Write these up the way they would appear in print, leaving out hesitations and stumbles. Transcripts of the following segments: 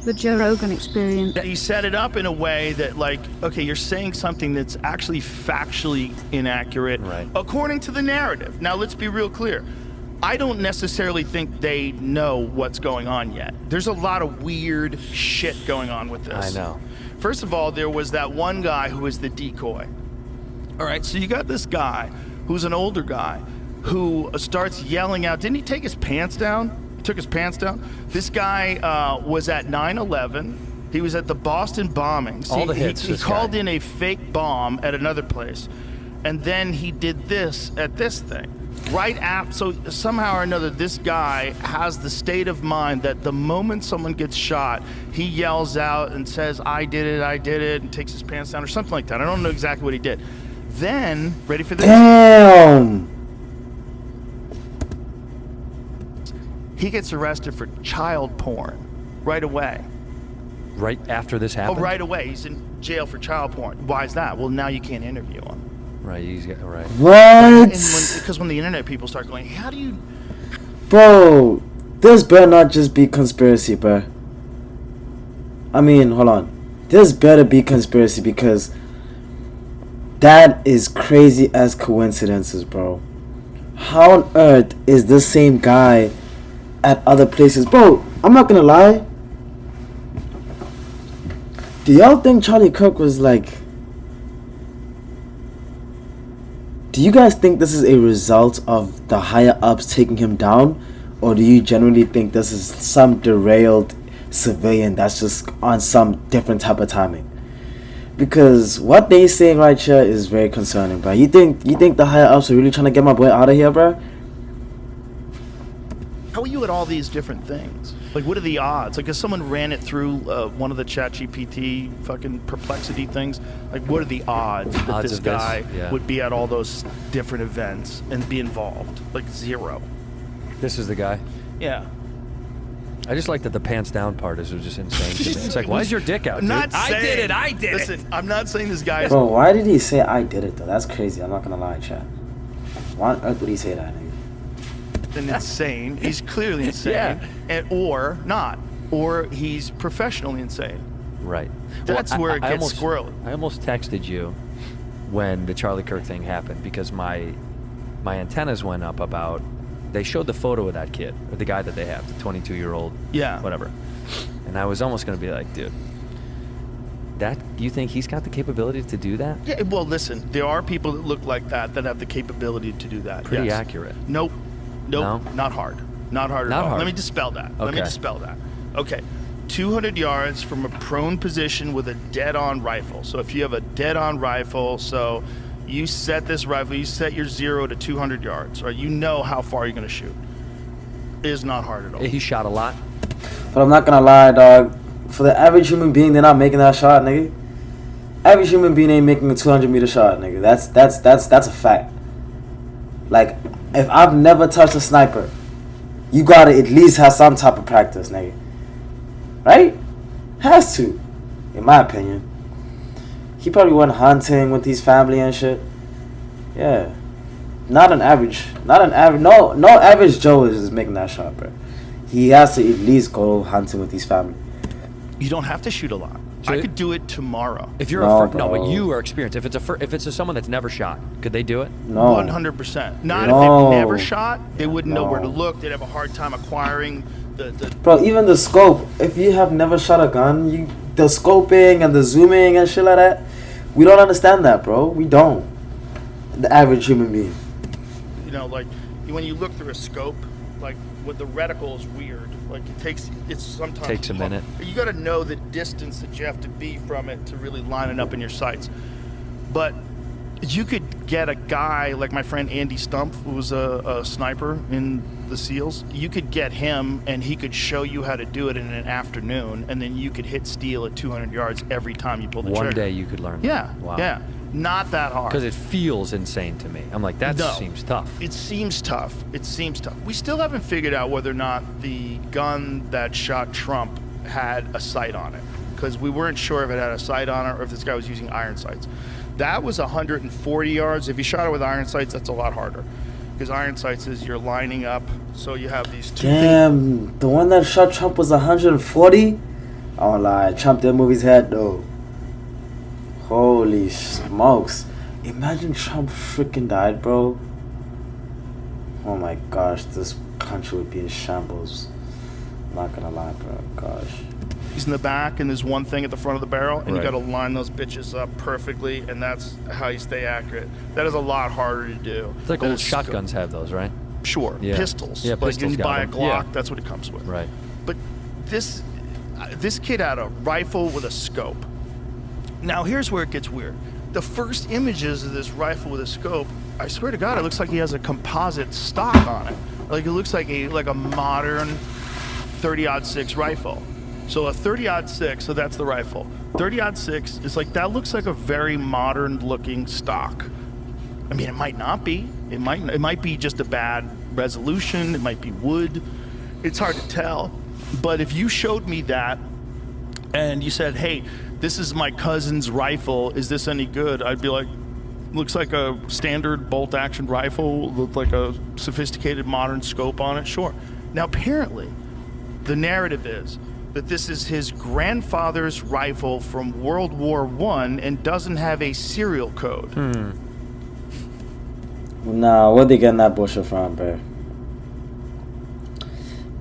The Joe Rogan experience. He set it up in a way that, like, okay, you're saying something that's actually factually inaccurate, right, according to the narrative. Now, let's be real clear. I don't necessarily think they know what's going on yet. There's a lot of weird shit going on with this. I know. First of all, there was that one guy who was the decoy. All right, so you got this guy who's an older guy who starts yelling out. Didn't he take his pants down? He took his pants down. This guy was at 9/11. He was at the Boston bombings. All the hits. He called in a fake bomb at another place. And then he did this at this thing. Right after, so somehow or another, this guy has the state of mind that the moment someone gets shot, he yells out and says, I did it, and takes his pants down or something like that. I don't know exactly what he did. Then, ready for this? Damn! He gets arrested for child porn right away. Right after this happened? Oh, right away. He's in jail for child porn. Why is that? Well, now you can't interview him. Right, right. What? Because when the internet people start going, how do you... Bro, this better not just be conspiracy, bro. I mean, hold on. This better be conspiracy because that is crazy as coincidences, bro. How on earth is this same guy at other places? Bro, I'm not gonna lie. Do y'all think Charlie Kirk was like... Do you guys think this is a result of the higher ups taking him down? Or do you generally think this is some derailed civilian that's just on some different type of timing? Because what they saying right here is very concerning, bro. You think the higher ups are really trying to get my boy out of here, bro? How are you at all these different things? Like, what are the odds? Like, if someone ran it through one of the ChatGPT fucking perplexity things, like, what are the odds that this guy would be at all those different events and be involved? Like, zero. This is the guy? Yeah. I just like that the pants down part is just insane to me. It's like, why is your dick out, dude? I did it. Listen, I'm not saying this guy is... Bro, why did he say I did it, though? That's crazy. I'm not gonna lie, chat. Why on earth would he say that, nigga? Insane. He's clearly insane. Yeah. Or not. Or he's professionally insane. Right. That's where it gets squirrely. I almost texted you when the Charlie Kirk thing happened because my antennas went up about... They showed the photo of that kid, or the guy that they have, the 22-year-old, whatever. And I was almost going to be like, dude, you think he's got the capability to do that? Yeah, well, listen, there are people that look like that have the capability to do that. Pretty accurate. Nope, no? Not hard. Not hard at all. Hard. Let me dispel that. Okay. Okay, 200 yards from a prone position with a dead-on rifle. So if you have a dead-on rifle, so... You set this rifle, you set your 0 to 200 yards, right? You know how far you're going to shoot. It is not hard at all. He shot a lot. But I'm not going to lie, dog. For the average human being, they're not making that shot, nigga. Average human being ain't making a 200-meter shot, nigga. That's a fact. Like, if I've never touched a sniper, you got to at least have some type of practice, nigga. Right? Has to, in my opinion. He probably went hunting with his family and shit. Yeah. No average Joe is making that shot, bro. He has to at least go hunting with his family. You don't have to shoot a lot. So I could do it tomorrow. If you're but you are experienced. If it's someone that's never shot, could they do it? No. 100%. Not if they've never shot. They wouldn't know where to look. They'd have a hard time acquiring the... Bro, even the scope. If you have never shot a gun, the scoping and the zooming and shit like that, we don't understand that, bro. We don't. The average human being. You know, like, when you look through a scope, like, with the reticle is weird. Like, it's sometimes... Takes a minute. You got to know the distance that you have to be from it to really line it up in your sights. But you could get a guy like my friend Andy Stump, who was a sniper in the SEALs. You could get him, and he could show you how to do it in an afternoon, and then you could hit steel at 200 yards every time you pull the trigger. One day you could learn that. Yeah, wow. Yeah. Not that hard. Because it feels insane to me. I'm like, that seems tough. It seems tough. We still haven't figured out whether or not the gun that shot Trump had a sight on it. Because we weren't sure if it had a sight on it or if this guy was using iron sights. That was 140 yards. If you shot it with iron sights, that's a lot harder. because iron sights is you're lining up, so you have these two. Damn, the one that shot Trump was 140. I won't lie, Trump did move his head though. Holy smokes! Imagine Trump freaking died, bro. Oh my gosh, this country would be in shambles. I'm not gonna lie, bro. Gosh. He's in the back, and there's one thing at the front of the barrel, and Right. you got to line those bitches up perfectly, and that's how you stay accurate. That is a lot harder to do. It's like than old a shotguns have those, right? Sure, Yeah. pistols. Yeah, Like pistols when you got buy a them. Glock, Yeah. that's what it comes with. Right. But this kid had a rifle with a scope. Now here's where it gets weird. The first images of this rifle with a scope, I swear to God, it looks like he has a composite stock on it. Like it looks like a modern 30-06 rifle. So a 30-06, so that's the rifle. 30-06 is like, that looks like a very modern looking stock. I mean, it might not be. It might be just a bad resolution. It might be wood. It's hard to tell. But if you showed me that and you said, hey, this is my cousin's rifle, is this any good? I'd be like, looks like a standard bolt action rifle with like a sophisticated modern scope on it. Sure. Now, apparently, the narrative is that this is his grandfather's rifle from World War I and doesn't have a serial code. Nah, where they getting that bullshit from, bro?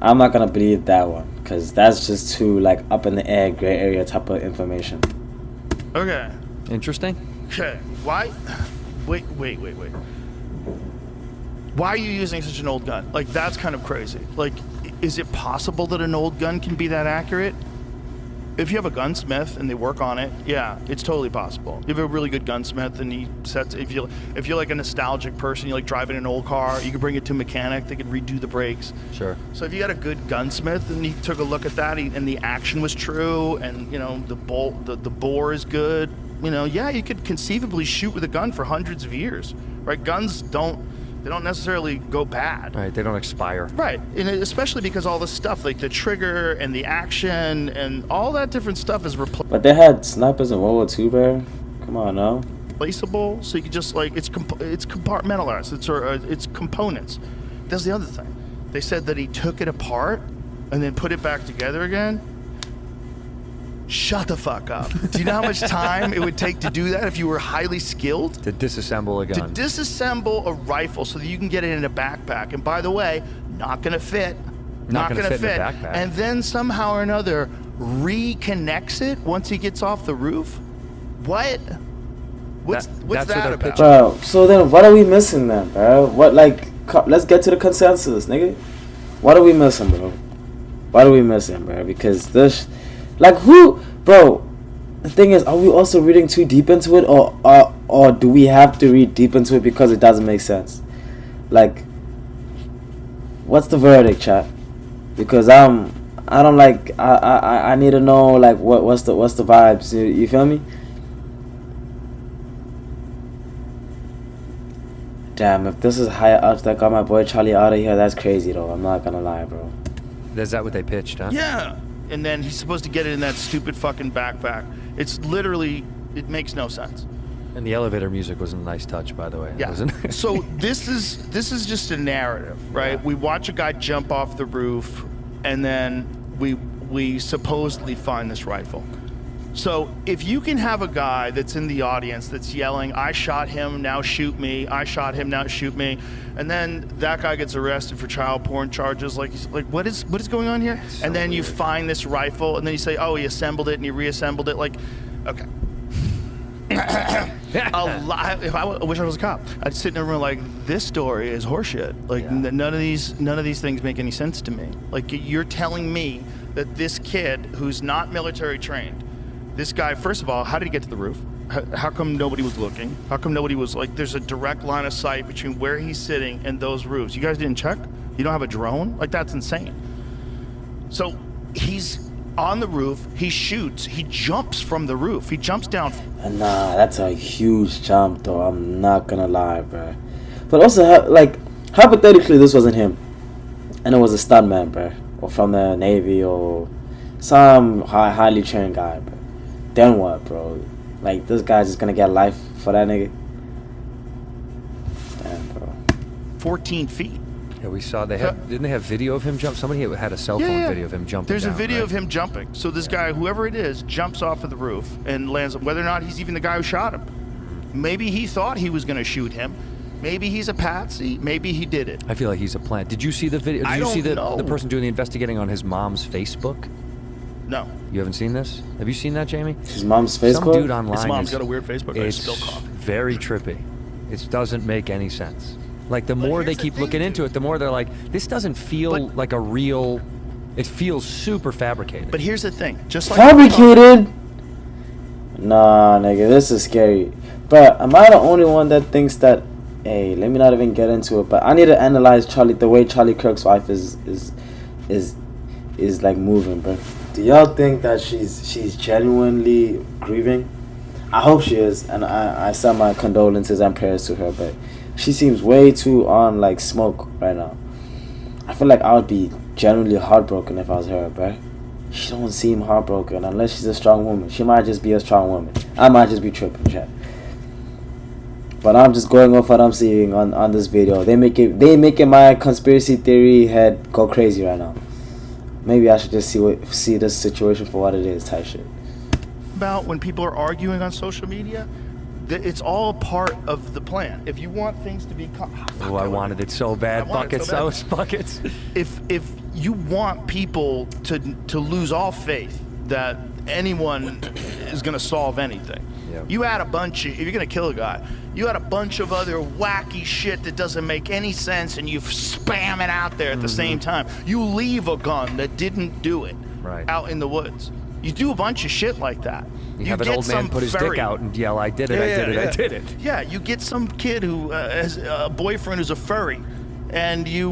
I'm not gonna believe that one, cause that's just too like up in the air, gray area type of information. Okay. Interesting. Okay. Why? Wait. Why are you using such an old gun? Like, that's kind of crazy. Like, is it possible that an old gun can be that accurate? If you have a gunsmith and they work on it, yeah, it's totally possible. You have a really good gunsmith and he sets. If you're like a nostalgic person, you like driving an old car, you can bring it to a mechanic. They can redo the brakes. Sure. So if you got a good gunsmith and he took a look at that and the action was true and the bore is good, yeah, you could conceivably shoot with a gun for hundreds of years, right? Guns don't necessarily go bad. Right, they don't expire. Right, and especially because all this stuff, like the trigger and the action and all that different stuff is But they had snipers in World War II, bro. Come on, now. replaceable, so you can just like, it's compartmentalized, it's components. That's the other thing. They said that he took it apart and then put it back together again. Shut the fuck up. Do you know how much time it would take to do that if you were highly skilled? To disassemble a gun. To disassemble a rifle so that you can get it in a backpack. And by the way, not gonna fit. Not gonna fit in a backpack. And then somehow or another reconnects it once he gets off the roof? What? What's That's that what they're about? pitching. Bro, so then what are we missing then, bro? What, like, let's get to the consensus, nigga. What are we missing, bro? What are we missing, bro? Because this, like, who, bro, the thing is, are we also reading too deep into it, or do we have to read deep into it because it doesn't make sense? Like, what's the verdict, chat? Because I don't like, I need to know, like, what's the vibes, you feel me? Damn, if this is higher ups that got my boy Charlie out of here, that's crazy though. I'm not gonna lie, bro. Is that what they pitched, huh? Yeah. And then he's supposed to get it in that stupid fucking backpack. It's literally, it makes no sense. And the elevator music was a nice touch, by the way. Yeah. Wasn't it? So this is just a narrative, right? Yeah. We watch a guy jump off the roof, and then we supposedly find this rifle. So if you can have a guy that's in the audience that's yelling, "I shot him, now shoot me. I shot him, now shoot me," and then that guy gets arrested for child porn charges, like what is going on here? So and then you weird. find this rifle, and then you say, "Oh, he assembled it and he reassembled it." Like, okay. If I wish I was a cop, I'd sit in a room like, this story is horseshit. Like, Yeah. none of these things make any sense to me. Like, you're telling me that this kid who's not military trained, this guy, first of all, how did he get to the roof? How come nobody was looking? How come nobody was like, there's a direct line of sight between where he's sitting and those roofs? You guys didn't check? You don't have a drone? Like, that's insane. So he's on the roof, he shoots, he jumps from the roof, he jumps down. And nah, that's a huge jump though. I'm not gonna lie, bro. But also, like, hypothetically, this wasn't him, and it was a stuntman, bro, or from the Navy or some highly trained guy, bro. Then what, bro? Like, this guy's just gonna get life for that nigga? Damn, bro. 14 feet. Yeah, we saw didn't they have video of him jump? Somebody had a cell phone video of him jumping. There's down, a video right? of him jumping. So this guy, whoever it is, jumps off of the roof and lands. Whether or not he's even the guy who shot him, maybe he thought he was going to shoot him. Maybe he's a patsy. Maybe he did it. I feel like he's a plant. Did you see the video? Did you see the person doing the investigating on his mom's Facebook? No. You haven't seen this? Have you seen that, Jamie? His mom's Facebook? Some dude online. His mom's got a weird Facebook. It's very trippy. It doesn't make any sense. Like, the more they keep looking into it, the more they're like, this doesn't feel like a real... It feels super fabricated. But here's the thing. Just like... Fabricated? Nah, nigga, this is scary. But am I the only one that thinks that... Hey, let me not even get into it, but I need to analyze the way Charlie Kirk's wife is like moving, bro. Do y'all think that she's genuinely grieving? I hope she is, and I send my condolences and prayers to her, but she seems way too on like smoke right now. I feel like I would be genuinely heartbroken if I was her, bro. She don't seem heartbroken unless she's a strong woman. She might just be a strong woman. I might just be tripping, chat. But I'm just going off what I'm seeing on this video. They making my conspiracy theory head go crazy right now. Maybe I should just see this situation for what it is, type shit. About when people are arguing on social media, it's all part of the plan. If you want things to be... Oh, I wanted it so bad. Buckets, those buckets. If you want people to lose all faith that anyone is going to solve anything, you add a bunch of... If you're going to kill a guy, you add a bunch of other wacky shit that doesn't make any sense, and you spam it out there at the same time. You leave a gun that didn't do it out in the woods. You do a bunch of shit like that. You have an old man put his dick out and yell, I did it, I did it. Yeah, you get some kid who has a boyfriend who's a furry, and you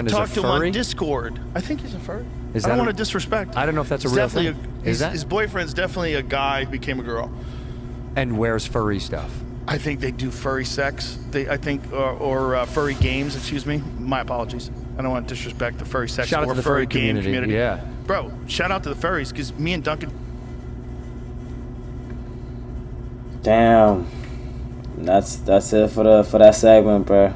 talk to him on Discord. I think he's a furry. I don't want to disrespect. I don't know if that's a real thing. His boyfriend's definitely a guy who became a girl. And wears furry stuff. I think they do furry sex. Or furry games. Excuse me. My apologies. I don't want to disrespect the furry sex shout or out to the furry furry game community. Yeah, bro. Shout out to the furries because me and Duncan. Damn. That's it for that segment, bro.